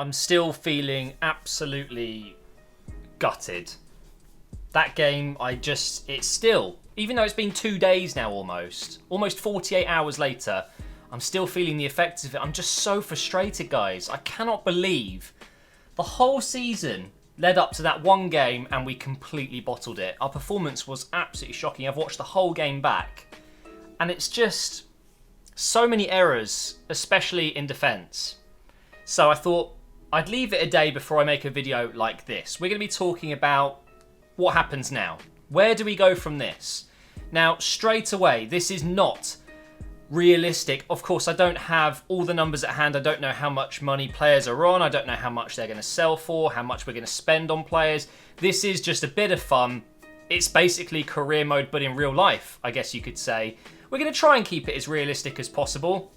I'm still feeling absolutely gutted. That game, it's still, even though it's been 2 days now almost 48 hours later, I'm still feeling the effects of it. I'm just so frustrated, guys. I cannot believe the whole season led up to that one game and we completely bottled it. Our performance was absolutely shocking. I've watched the whole game back and it's just so many errors, especially in defence. So I thought I'd leave it a day before I make a video like this. We're going to be talking about what happens now. Where do we go from this? Now, straight away, this is not realistic. Of course, I don't have all the numbers at hand. I don't know how much money players are on. I don't know how much they're going to sell for, how much we're going to spend on players. This is just a bit of fun. It's basically career mode, but in real life, I guess you could say. We're going to try and keep it as realistic as possible.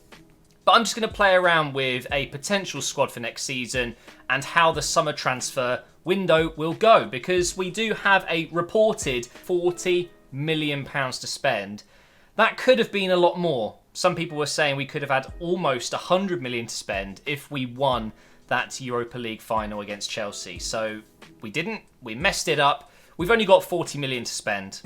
But I'm just going to play around with a potential squad for next season and how the summer transfer window will go, because we do have a reported £40 million to spend. That could have been a lot more. Some people were saying we could have had almost 100 million to spend if we won that Europa League final against Chelsea. So we didn't. We messed it up. We've only got 40 million to spend.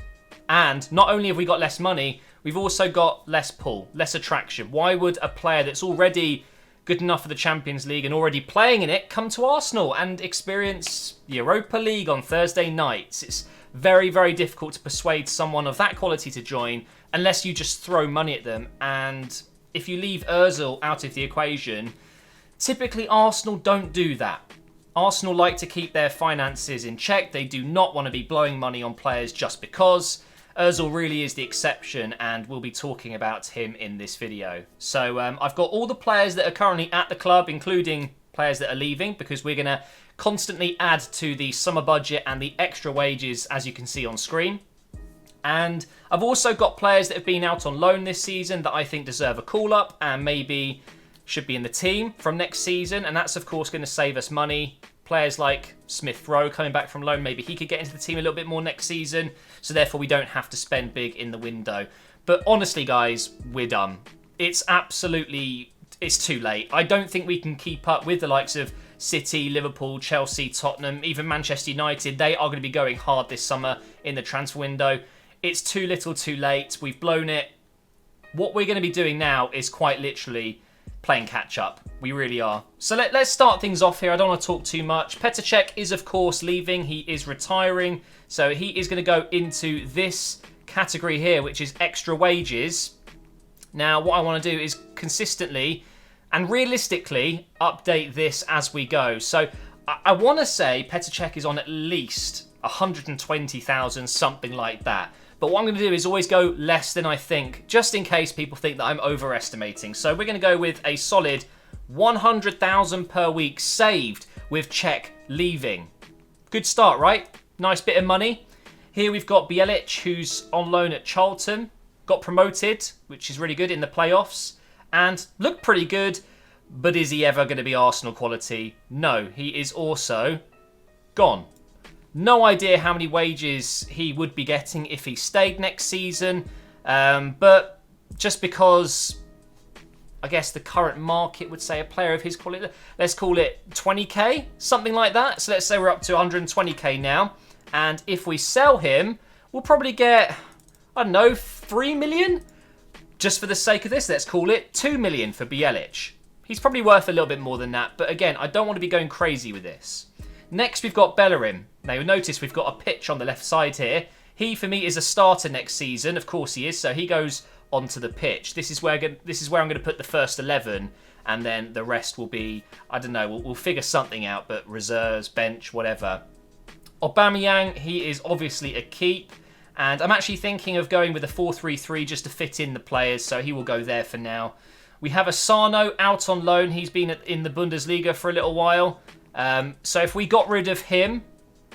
And not only have we got less money, we've also got less pull, less attraction. Why would a player that's already good enough for the Champions League and already playing in it come to Arsenal and experience Europa League on Thursday nights? It's very, very difficult to persuade someone of that quality to join unless you just throw money at them. And if you leave Ozil out of the equation, typically Arsenal don't do that. Arsenal like to keep their finances in check. They do not want to be blowing money on players just because. Ozil really is the exception, and we'll be talking about him in this video. So I've got all the players that are currently at the club, including players that are leaving, because we're going to constantly add to the summer budget and the extra wages, as you can see on screen. And I've also got players that have been out on loan this season that I think deserve a call-up and maybe should be in the team from next season. And that's, of course, going to save us money. Players like Smith Rowe coming back from loan, maybe he could get into the team a little bit more next season. So therefore, we don't have to spend big in the window. But honestly, guys, we're done. It's too late. I don't think we can keep up with the likes of City, Liverpool, Chelsea, Tottenham, even Manchester United. They are going to be going hard this summer in the transfer window. It's too little too late. We've blown it. What we're going to be doing now is quite literally playing catch up. We really are. So let's start things off here. I don't want to talk too much. Petr Cech is, of course, leaving. He is retiring. So he is going to go into this category here, which is extra wages. Now, what I want to do is consistently and realistically update this as we go. So I want to say Petr Cech is on at least 120,000, something like that. But what I'm going to do is always go less than I think, just in case people think that I'm overestimating. So we're going to go with a solid 100,000 per week saved with Cech leaving. Good start, right? Nice bit of money. Here we've got Bjelic, who's on loan at Charlton. Got promoted, which is really good in the playoffs. And looked pretty good. But is he ever going to be Arsenal quality? No, he is also gone. No idea how many wages he would be getting if he stayed next season. But just because I guess the current market would say a player of his quality, let's call it 20k, something like that. So let's say we're up to 120k now. And if we sell him, we'll probably get, I don't know, 3 million? Just for the sake of this, let's call it 2 million for Bjelic. He's probably worth a little bit more than that. But again, I don't want to be going crazy with this. Next, we've got Bellerin. Now, you'll notice we've got a pitch on the left side here. He, for me, is a starter next season. Of course he is, so he goes onto the pitch. This is where I'm going to put the first 11, and then the rest will be, I don't know, we'll figure something out, but reserves, bench, whatever. Aubameyang, he is obviously a keep, and I'm actually thinking of going with a 4-3-3 just to fit in the players, so he will go there for now. We have Asano out on loan. He's been in the Bundesliga for a little while. So if we got rid of him,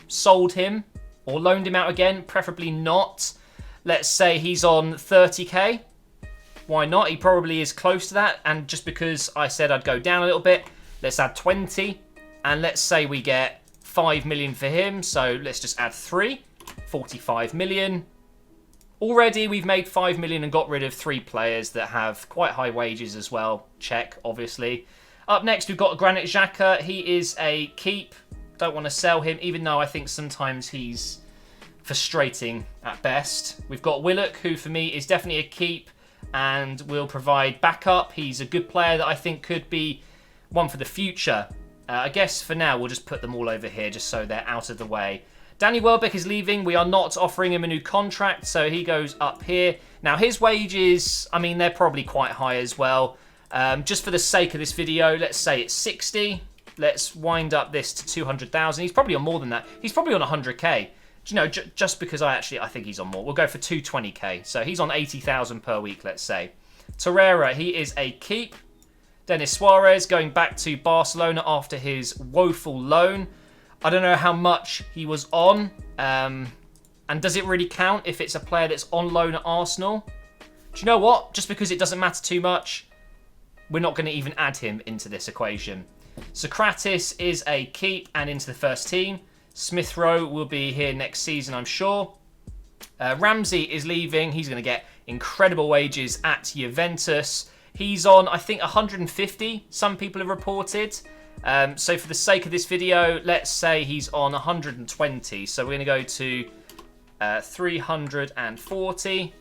sold him, or loaned him out again, preferably not. Let's say he's on 30k. Why not? He probably is close to that. And just because I said I'd go down a little bit, let's add 20. And let's say we get 5 million for him. So let's just add 3. 45 million. Already we've made 5 million and got rid of 3 players that have quite high wages as well. Cech, obviously. Up next, we've got Granit Xhaka. He is a keep. Don't want to sell him, even though I think sometimes he's frustrating at best. We've got Willock, who for me is definitely a keep and will provide backup. He's a good player that I think could be one for the future. I guess for now, we'll just put them all over here just so they're out of the way. Danny Welbeck is leaving. We are not offering him a new contract, so he goes up here. Now, his wages, I mean, they're probably quite high as well. Just for the sake of this video, let's say it's 60. Let's wind up this to 200,000. He's probably on more than that. He's probably on 100k. Do you know, just because I think he's on more. We'll go for 220k. So he's on 80,000 per week, let's say. Torreira, he is a keep. Denis Suarez going back to Barcelona after his woeful loan. I don't know how much he was on. And does it really count if it's a player that's on loan at Arsenal? Do you know what? Just because it doesn't matter too much, we're not going to even add him into this equation. Socrates is a keep and into the first team. Smith Rowe will be here next season, I'm sure. Ramsey is leaving. He's going to get incredible wages at Juventus. He's on, I think, 150, some people have reported. So for the sake of this video, let's say he's on 120. So we're going to go to 340.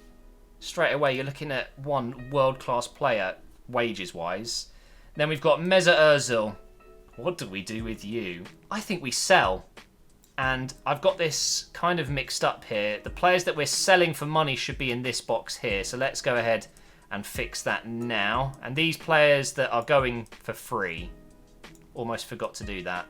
Straight away, you're looking at one world-class player, wages-wise. Then we've got Mesut Ozil. What do we do with you? I think we sell. And I've got this kind of mixed up here. The players that we're selling for money should be in this box here. So let's go ahead and fix that now. And these players that are going for free, almost forgot to do that.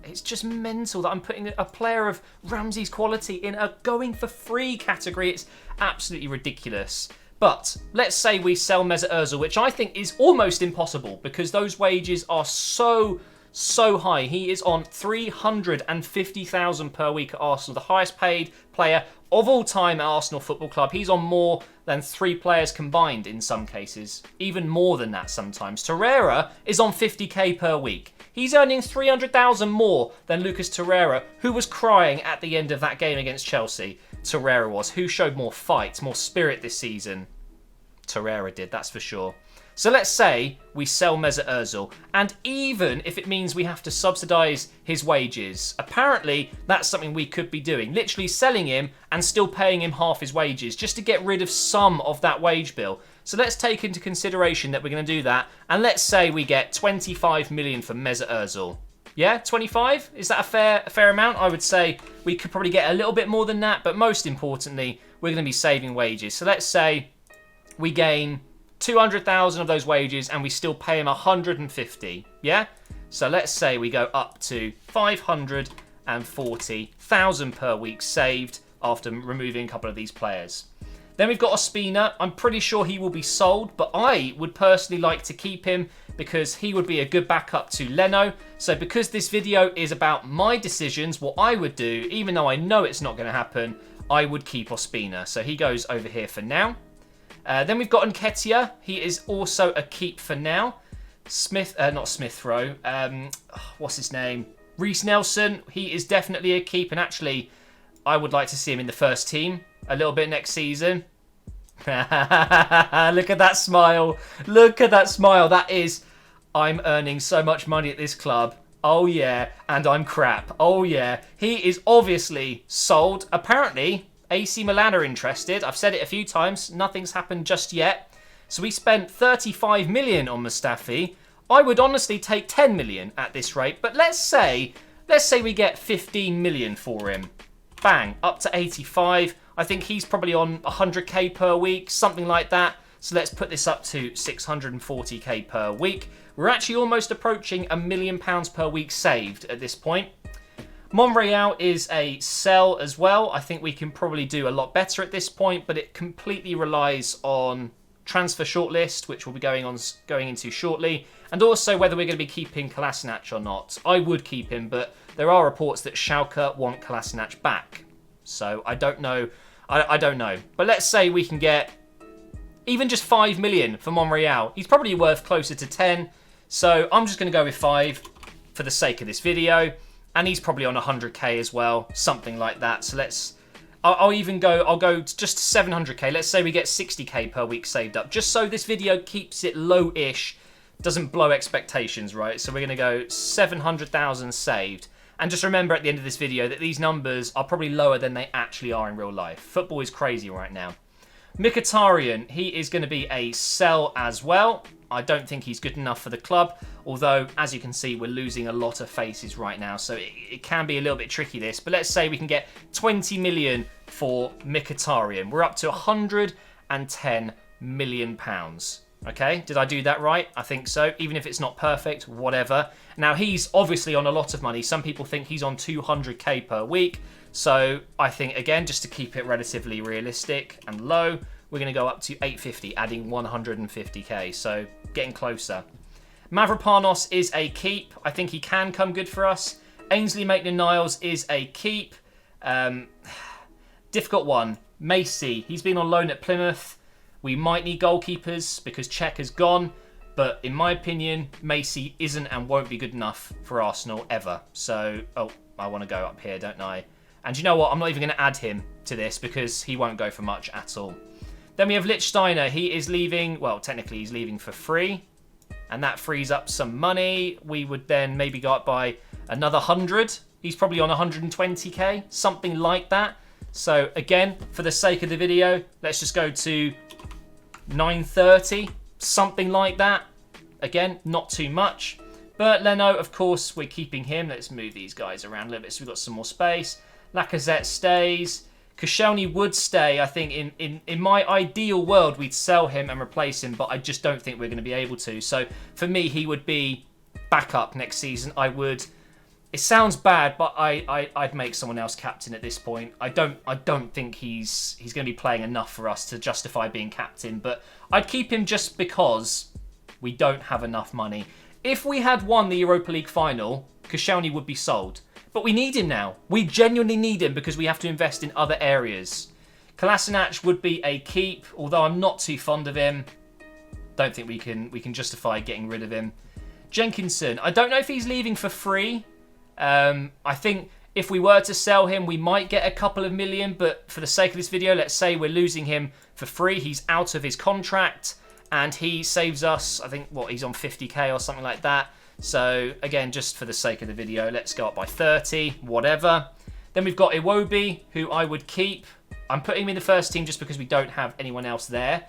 It's just mental that I'm putting a player of Ramsey's quality in a going for free category. It's absolutely ridiculous. But let's say we sell Mesut Ozil, which I think is almost impossible because those wages are so high. He is on 350,000 per week at Arsenal, the highest paid player of all time at Arsenal Football Club. He's on more than 3 players combined in some cases, even more than that sometimes. Torreira is on 50k per week. He's earning 300,000 more than Lucas Torreira, who was crying at the end of that game against Chelsea. Torreira was. Who showed more fight, more spirit this season? Torreira did, that's for sure. So let's say we sell Mesut Ozil, and even if it means we have to subsidise his wages, apparently that's something we could be doing. Literally selling him and still paying him half his wages, just to get rid of some of that wage bill. So let's take into consideration that we're going to do that, and let's say we get 25 million for Mesut Ozil. Yeah, 25? Is that a fair amount? I would say we could probably get a little bit more than that, but most importantly, we're going to be saving wages. So let's say we gain 200,000 of those wages and we still pay him 150, yeah? So let's say we go up to 540,000 per week saved after removing a couple of these players. Then we've got Ospina. I'm pretty sure he will be sold, but I would personally like to keep him because he would be a good backup to Leno. So because this video is about my decisions, what I would do, even though I know it's not going to happen, I would keep Ospina. So he goes over here for now. Then we've got Nketiah. He is also a keep for now. Not Smith Rowe. What's his name? Reece Nelson. He is definitely a keep, and actually, I would like to see him in the first team a little bit next season. Look at that smile. Look at that smile. That is, I'm earning so much money at this club. Oh yeah, and I'm crap. Oh yeah. He is obviously sold. Apparently, AC Milan are interested. I've said it a few times. Nothing's happened just yet. So we spent 35 million on Mustafi. I would honestly take 10 million at this rate. But let's say we get 15 million for him. Bang, up to 85. I think he's probably on 100k per week, something like that. So let's put this up to 640k per week. We're actually almost approaching £1 million per week saved at this point. Monreal is a sell as well. I think we can probably do a lot better at this point, but it completely relies on transfer shortlist, which we'll be going into shortly, and also whether we're going to be keeping Kolasinac or not. I would keep him, but there are reports that Schalke want Kolasinac back. So I don't know. I don't know. But let's say we can get even just 5 million for Monreal. He's probably worth closer to 10. So I'm just going to go with 5 for the sake of this video. And he's probably on 100k as well, something like that. So I'll go just 700k. Let's say we get 60k per week saved up, just so this video keeps it low-ish doesn't blow expectations, right? So we're going to go 700,000 saved. And just remember at the end of this video that these numbers are probably lower than they actually are in real life. Football is crazy right now. Mkhitaryan, he is going to be a sell as well. I don't think he's good enough for the club, although, as you can see, we're losing a lot of faces right now, so it can be a little bit tricky, this. But let's say we can get 20 million for Mkhitaryan. We're up to 110 million pounds. Okay, did I do that right? I think so. Even if it's not perfect, whatever. Now, he's obviously on a lot of money. Some people think he's on 200k per week. So I think, again, just to keep it relatively realistic and low, we're going to go up to 850, adding 150k. So getting closer. Mavropanos is a keep. I think he can come good for us. Ainsley Maitland-Niles is a keep. Difficult one. Macy, he's been on loan at Plymouth. We might need goalkeepers because Cech has gone. But in my opinion, Macy isn't and won't be good enough for Arsenal ever. So, oh, I want to go up here, don't I? And you know what? I'm not even going to add him to this because he won't go for much at all. Then we have Lichtsteiner. He is leaving. Well, technically he's leaving for free. And that frees up some money. We would then maybe go up by another 100. He's probably on 120k. Something like that. So again, for the sake of the video, let's just go to 930. Something like that. Again, not too much. Bert Leno, of course, we're keeping him. Let's move these guys around a little bit so we've got some more space. Lacazette stays. Koscielny would stay. I think in my ideal world, we'd sell him and replace him, but I just don't think we're going to be able to. So for me, he would be backup next season. I would. It sounds bad, but I'd make someone else captain at this point. I don't think he's going to be playing enough for us to justify being captain, but I'd keep him just because we don't have enough money. If we had won the Europa League final, Koscielny would be sold. But we need him now. We genuinely need him because we have to invest in other areas. Kolasinac would be a keep, although I'm not too fond of him. Don't think we can justify getting rid of him. Jenkinson, I don't know if he's leaving for free. I think if we were to sell him, we might get a couple of million, but for the sake of this video, let's say we're losing him for free. He's out of his contract, and he saves us, I think, what, he's on 50k or something like that. So, again, just for the sake of the video, let's go up by 30, whatever. Then we've got Iwobi, who I would keep. I'm putting him in the first team just because we don't have anyone else there.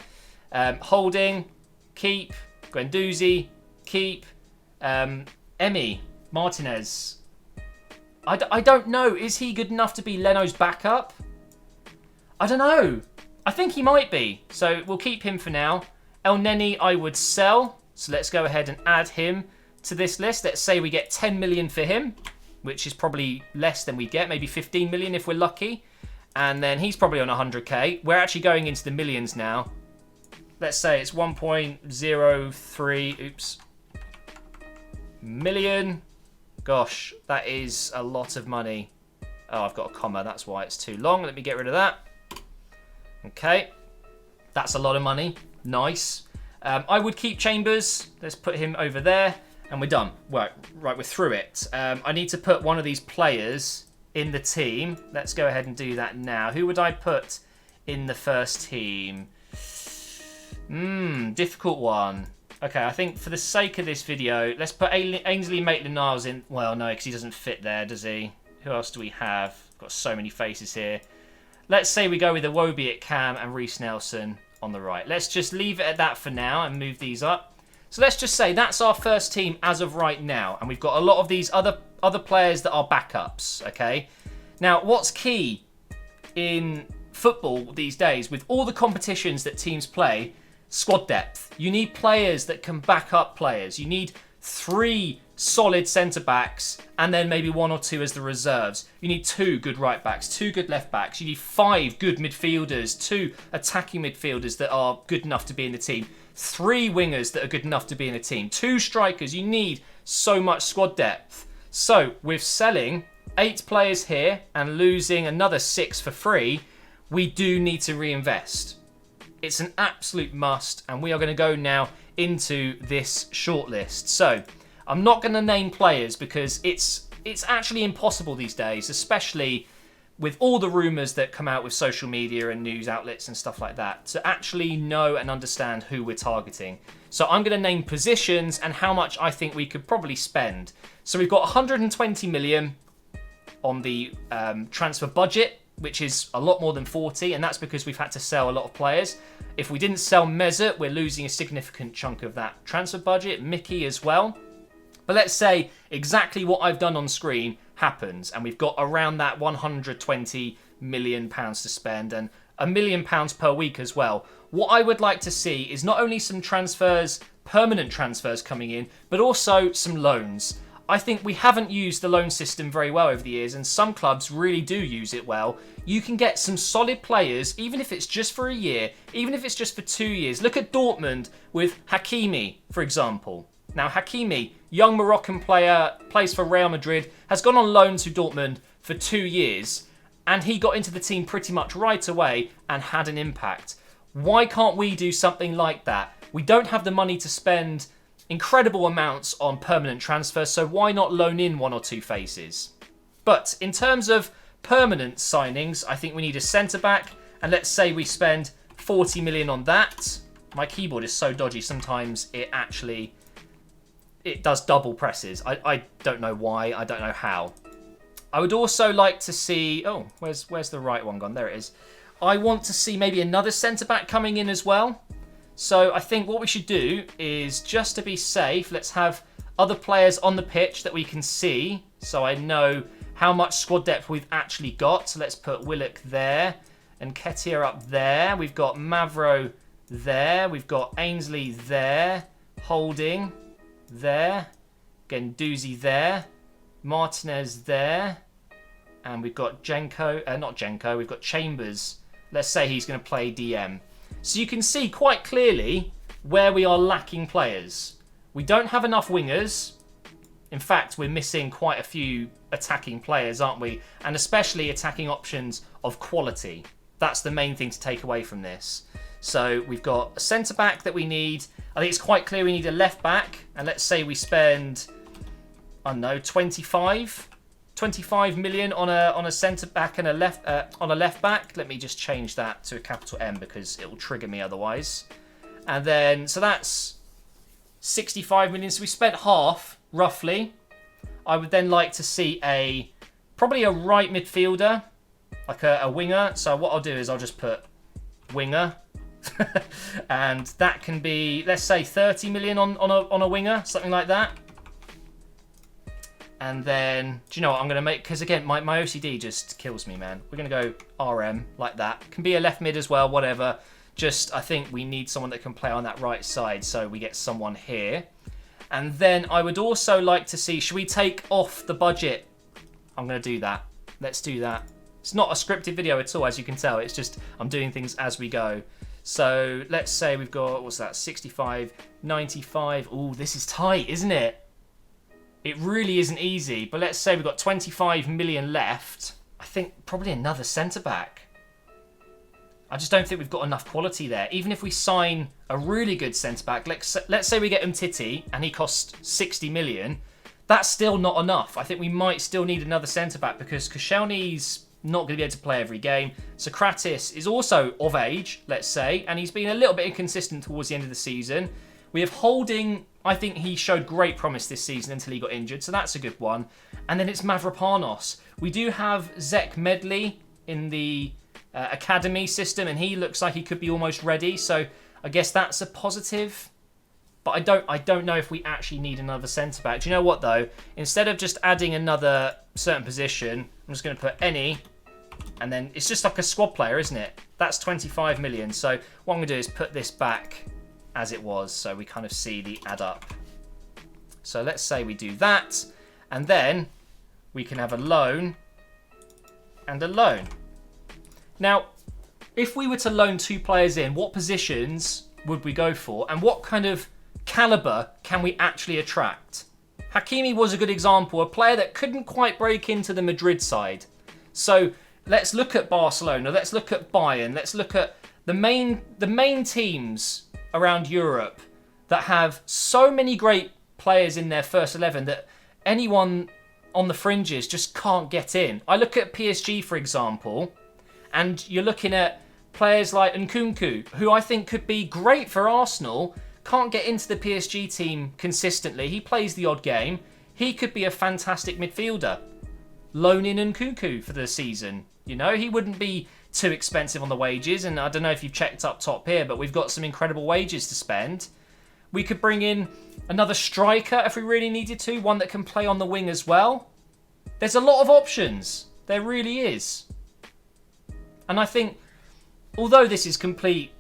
Holding, keep. Guendouzi, keep. Emi Martinez. I don't know. Is he good enough to be Leno's backup? I don't know. I think he might be. So we'll keep him for now. El Neni I would sell. So let's go ahead and add him to this list. Let's say we get 10 million for him, which is probably less than we get. Maybe 15 million if we're lucky. And then he's probably on 100k. We're actually going into the millions now. Let's say it's 1.03. Oops. Million. Gosh, that is a lot of money. Oh, I've got a comma. That's why it's too long. Let me get rid of that. Okay. That's a lot of money. Nice. I would keep Chambers. Let's put him over there. And we're done. Right, we're through it. I need to put one of these players in the team. Let's go ahead and do that now. Who would I put in the first team? Difficult one. Okay, I think for the sake of this video, let's put Ainsley Maitland-Niles in. Well, no, because he doesn't fit there, does he? Who else do we have? Got so many faces here. Let's say we go with Iwobi at cam and Reiss Nelson on the right. Let's just leave it at that for now and move these up. So let's just say that's our first team as of right now. And we've got a lot of these other players that are backups, okay? Now, what's key in football these days, with all the competitions that teams play, squad depth. You need players that can back up players. You need 3 solid centre-backs and then maybe 1 or 2 as the reserves. You need 2 good right-backs, 2 good left-backs. You need 5 good midfielders, 2 attacking midfielders that are good enough to be in the team. 3 wingers that are good enough to be in a team. 2 strikers. You need so much squad depth. So, with selling 8 players here and losing another 6 for free, we do need to reinvest. It's an absolute must, and we are going to go now into this shortlist. So, I'm not going to name players because it's actually impossible these days, especially with all the rumours that come out with social media and news outlets and stuff like that, to actually know and understand who we're targeting. So I'm going to name positions and how much I think we could probably spend. So we've got 120 million on the transfer budget, which is a lot more than 40, and that's because we've had to sell a lot of players. If we didn't sell Mesut, we're losing a significant chunk of that transfer budget. Mickey as well. But let's say exactly what I've done on screen happens, and we've got around that 120 million pounds to spend, and £1 million per week as well. What I would like to see is not only some transfers, permanent transfers coming in, but also some loans. I think we haven't used the loan system very well over the years, and some clubs really do use it well. You can get some solid players, even if it's just for a year, even if it's just for 2 years. Look at Dortmund with Hakimi, for example. Now, Hakimi, young Moroccan player, plays for Real Madrid, has gone on loan to Dortmund for 2 years, and he got into the team pretty much right away and had an impact. Why can't we do something like that? We don't have the money to spend incredible amounts on permanent transfers, so why not loan in 1 or 2 faces? But in terms of permanent signings, I think we need a centre-back, and let's say we spend 40 million on that. My keyboard is so dodgy, sometimes it does double presses. I don't know why, I don't know how. I would also like to see... Oh, where's the right one gone? There it is. I want to see maybe another centre-back coming in as well. So I think what we should do is, just to be safe, let's have other players on the pitch that we can see, so I know how much squad depth we've actually got. So let's put Willock there and Nketiah up there. We've got Mavro there. We've got Ainsley there. Holding there. Guendouzi there. Martinez there. And we've got we've got Chambers. Let's say he's going to play DM. So you can see quite clearly where we are lacking players. We don't have enough wingers. In fact, we're missing quite a few attacking players, aren't we? And especially attacking options of quality. That's the main thing to take away from this. So we've got a centre-back that we need. I think it's quite clear we need a left-back. And let's say we spend, I don't know, 25 million on a centre-back and a left-back. Let me just change that to a capital M because it will trigger me otherwise. And then, so that's 65 million. So we spent half, roughly. I would then like to see probably a right midfielder, like a winger. So what I'll do is I'll just put winger. And that can be, let's say, 30 million on a winger, something like that. And then, do you know what I'm going to make? Because again, my OCD just kills me, man. We're going to go RM like that. Can be a left mid as well, whatever. Just, I think we need someone that can play on that right side, so we get someone here. And then I would also like to see, should we take off the budget? I'm going to do that. Let's do that. It's not a scripted video at all, as you can tell. It's just I'm doing things as we go. So let's say we've got, what's that, 65, 95. Ooh, this is tight, isn't it? It really isn't easy. But let's say we've got 25 million left. I think probably another centre-back. I just don't think we've got enough quality there. Even if we sign a really good centre-back, let's say we get Umtiti and he costs 60 million, that's still not enough. I think we might still need another centre-back because Koscielny's not going to be able to play every game. Socrates is also of age, let's say, and he's been a little bit inconsistent towards the end of the season. We have Holding. I think he showed great promise this season until he got injured, so that's a good one. And then it's Mavropanos. We do have Zek Medley in the academy system, and he looks like he could be almost ready, so I guess that's a positive. But I don't know if we actually need another centre-back. Do you know what, though? Instead of just adding another certain position, I'm just going to put any, and then it's just like a squad player, isn't it? That's 25 million. So what I'm going to do is put this back as it was, so we kind of see the add up. So let's say we do that, and then we can have a loan and a loan. Now, if we were to loan 2 players in, what positions would we go for, and what kind of calibre can we actually attract? Hakimi was a good example, a player that couldn't quite break into the Madrid side. So let's look at Barcelona, let's look at Bayern, let's look at the main teams around Europe that have so many great players in their first 11 that anyone on the fringes just can't get in. I look at PSG, for example, and you're looking at players like Nkunku, who I think could be great for Arsenal, can't get into the PSG team consistently. He plays the odd game. He could be a fantastic midfielder. Loan in Nkunku for the season. You know, he wouldn't be too expensive on the wages, and I don't know if you've checked up top here, but we've got some incredible wages to spend. We could bring in another striker if we really needed to, one that can play on the wing as well. There's a lot of options. There really is. And I think, although this is complete,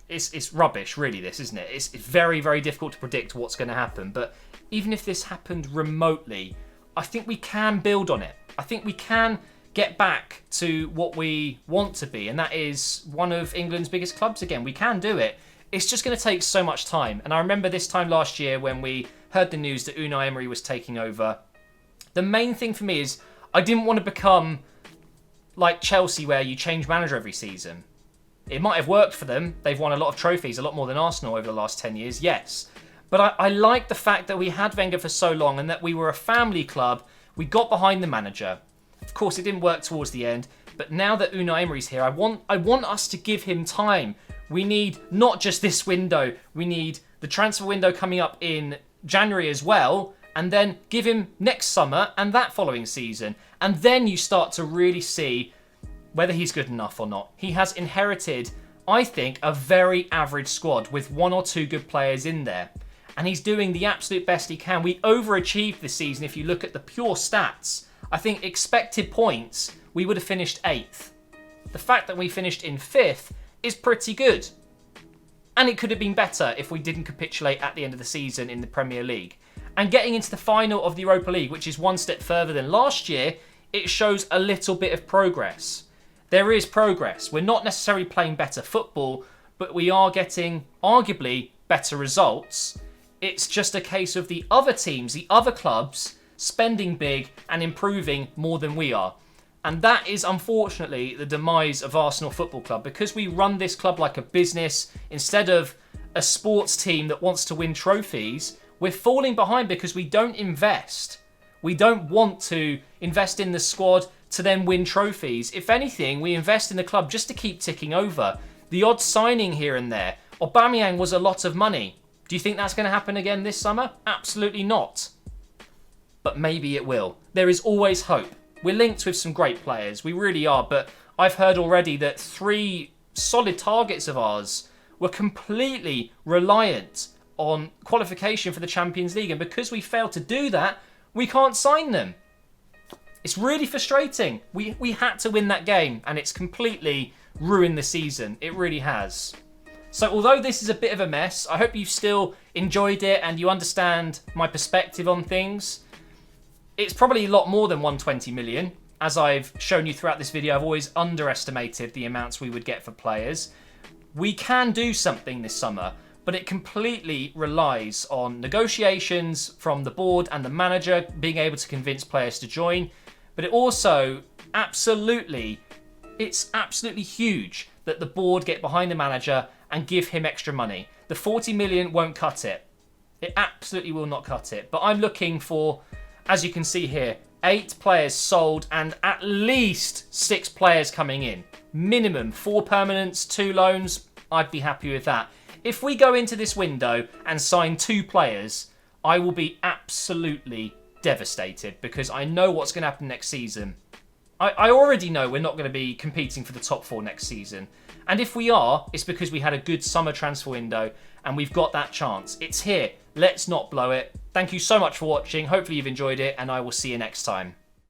it's rubbish, really, this, isn't it? It's very, very difficult to predict what's going to happen. But even if this happened remotely, I think we can build on it. I think we can get back to what we want to be, and that is one of England's biggest clubs again. We can do it. It's just going to take so much time. And I remember this time last year when we heard the news that Unai Emery was taking over. The main thing for me is I didn't want to become like Chelsea, where you change manager every season. It might have worked for them. They've won a lot of trophies, a lot more than Arsenal over the last 10 years, yes. But I like the fact that we had Wenger for so long and that we were a family club. We got behind the manager. Of course, it didn't work towards the end. But now that Unai Emery's here, I want us to give him time. We need not just this window. We need the transfer window coming up in January as well. And then give him next summer and that following season. And then you start to really see whether he's good enough or not. He has inherited, I think, a very average squad with one or two good players in there. And he's doing the absolute best he can. We overachieved this season if you look at the pure stats. I think expected points, we would have finished 8th. The fact that we finished in 5th is pretty good. And it could have been better if we didn't capitulate at the end of the season in the Premier League. And getting into the final of the Europa League, which is one step further than last year, it shows a little bit of progress. There is progress. We're not necessarily playing better football, but we are getting, arguably, better results. It's just a case of the other teams, the other clubs, spending big and improving more than we are. And that is, unfortunately, the demise of Arsenal Football Club. Because we run this club like a business instead of a sports team that wants to win trophies, we're falling behind because we don't invest. We don't want to invest in the squad to then win trophies. If anything, we invest in the club just to keep ticking over. The odd signing here and there. Aubameyang was a lot of money. Do you think that's going to happen again this summer? Absolutely not. But maybe it will. There is always hope. We're linked with some great players. We really are. But I've heard already that 3 solid targets of ours were completely reliant on qualification for the Champions League. And because we failed to do that, we can't sign them. It's really frustrating. We had to win that game, and it's completely ruined the season. It really has. So although this is a bit of a mess, I hope you've still enjoyed it and you understand my perspective on things. It's probably a lot more than 120 million. As I've shown you throughout this video, I've always underestimated the amounts we would get for players. We can do something this summer, but it completely relies on negotiations from the board and the manager being able to convince players to join. But it also it's absolutely huge that the board get behind the manager and give him extra money. The 40 million won't cut it. It absolutely will not cut it. But I'm looking for, as you can see here, 8 players sold and at least 6 players coming in. Minimum 4 permanents, 2 loans. I'd be happy with that. If we go into this window and sign 2 players, I will be absolutely devastated because I know what's going to happen next season. I already know we're not going to be competing for the top 4 next season. And if we are, it's because we had a good summer transfer window and we've got that chance. It's here. Let's not blow it. Thank you so much for watching. Hopefully you've enjoyed it and I will see you next time.